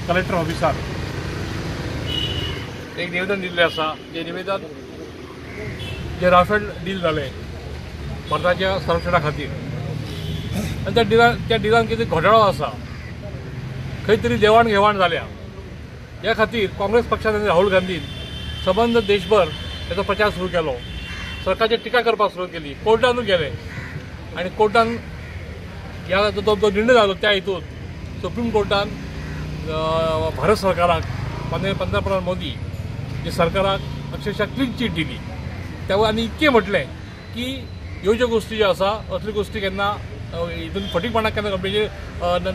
Collector ऑफिसार एक निवेदन दिल्लें आसा. जे निवेदन जे राफेल डील जालें भारताच्या संरक्षणा खातीर आनी त्या डिलान कितें घोटाळो आसा, खंय तरी देवाण घेवाण जाल्या. ह्या खातीर काँग्रेस पक्षान आनी राहुल गांधीन सबंद देशभर हेचो प्रचार सुरू केलो. सरकारची टिका करपाक सुरू केली. कोर्टानूय गेले आनी कोर्टान ह्या जो निर्णय जालो त्या हितून सुप्रीम कोर्टान भारत सरकाराक माननीय पंतप्रधान मोदी जे सरकाराक अक्षरशः क्लीन चीट दिली. तेव्हा आनी इतकें म्हटलें की ह्यो ज्यो गोश्टी ज्यो आसा असल्यो गोश्टी केन्ना हितून फटींगपणाक केन्ना म्हणजे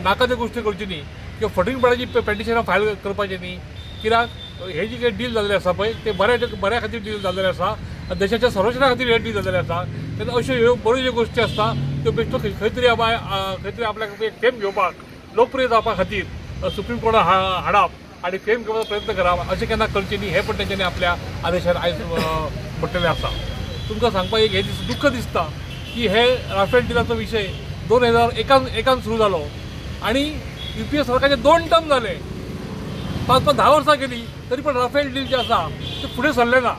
नाका त्यो गोश्टी करच्यो न्ही किंवा फटींगपणाची पेटिशनां फायल करपाचें न्ही. कित्याक हे जी काही डील जाल्लें आसा पळय ते बऱ्या खातीर डील जाल्लें आसा. देशाच्या संरक्षणा खातीर हे डील जाल्लें आसा. तेन्ना अश्यो ह्यो बऱ्यो ज्यो गोश्टी आसता त्यो बेश्टो खंय तरी आपल्याक एक फेम घेवपाक लोकप्रिय जावपा खातीर सुप्रीम कोर्टात हाडप आनी फेम घेवपाचो प्रयत्न करप अशें केन्ना करचें न्ही. हें पण तेंच्यांनी आपल्या आदेशान आयज म्हटलेलें आसा. तुमकां सांगपाक एक हे दुख्ख दिसता की हे राफेल डिलाचो विशय 2001 सुरू जालो आनी UPA सरकारचे 2 टर्म जाले. 5-10 वर्सां गेली तरी पण राफेल डील जे आसा ते फुडें सरलें ना.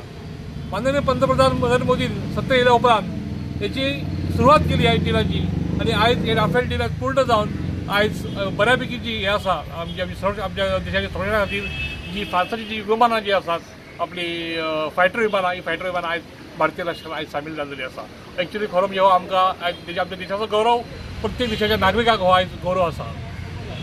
माननीय पंतप्रधान नरेंद्र मोदीन सत्तेर येयल्या उपरांत हेची सुरवात केली ह्या डिलाची आनी आयज हे राफेल डिल पूर्ण जावन आयज बऱ्यापैकी जी हे आसा आमच्या देशाच्या संरक्षणा खातीर जी फ्रांसाची जी विमानां जी आसात आपली फायटर विमानां ही फायटर विमानां आयज भारतीय लश्करान आयज सामील जाल्लेली आसा. एक्चुअली खरो म्हणजे हो आमकां आमच्या देशाचो गौरव, प्रत्येक देशाच्या नागरिकाक हो आयज गौरव आसा.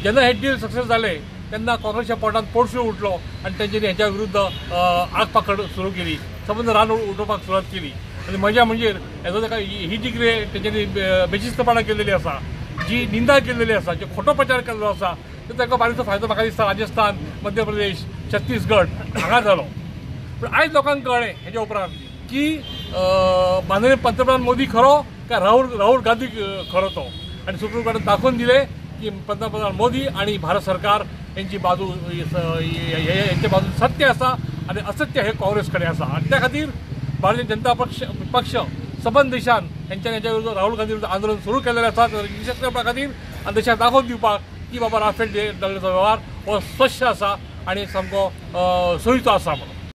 जेन्ना हे डील सक्सेस जालें तेन्ना काँग्रेसच्या पोटांत पोरसूं उठलो आनी तेंच्यांनी हेच्या विरुद्ध आग पाकड सुरू केली. सबंद रान उठोवपाक सुरवात केली. आनी मजा म्हणजे हेजो ताका ही जी कितें तेंच्यांनी बेशिस्तपणां केलेली आसा, जी निंदा केलेली आसा, जो खोटो प्रचार केल्लो आसा तो ताका बारीकसो फायदो म्हाका दिसता राजस्थान, मध्य प्रदेश, छत्तीसगड हांगा जालो. पूण आयज लोकांक कळ्ळें हेच्या उपरांत की माननीय पंतप्रधान मोदी खरो काय राहुल गांधी खरो तो. आनी सुप्रीम कोर्टान दाखोवन दिलें की पंतप्रधान मोदी आणि भारत सरकार यांची बाजू यांच्या बाजून सत्य आसा आणि असत्य हे काँग्रेस कडेन आसा. आणि त्या खातीर भारतीय जनता पक्ष सबंद देशान यांच्या विरुद्ध राहुल गांधी विरुद्ध आंदोलन सुरू केलेलें आसा यशस्वी करपा खातीर आनी देशाक दाखोवन दिवपाक की बाबा राफेल डीलाचो वेव्हार हो स्वच्छ आसा आणि सामको सोयीचो आसा म्हणून.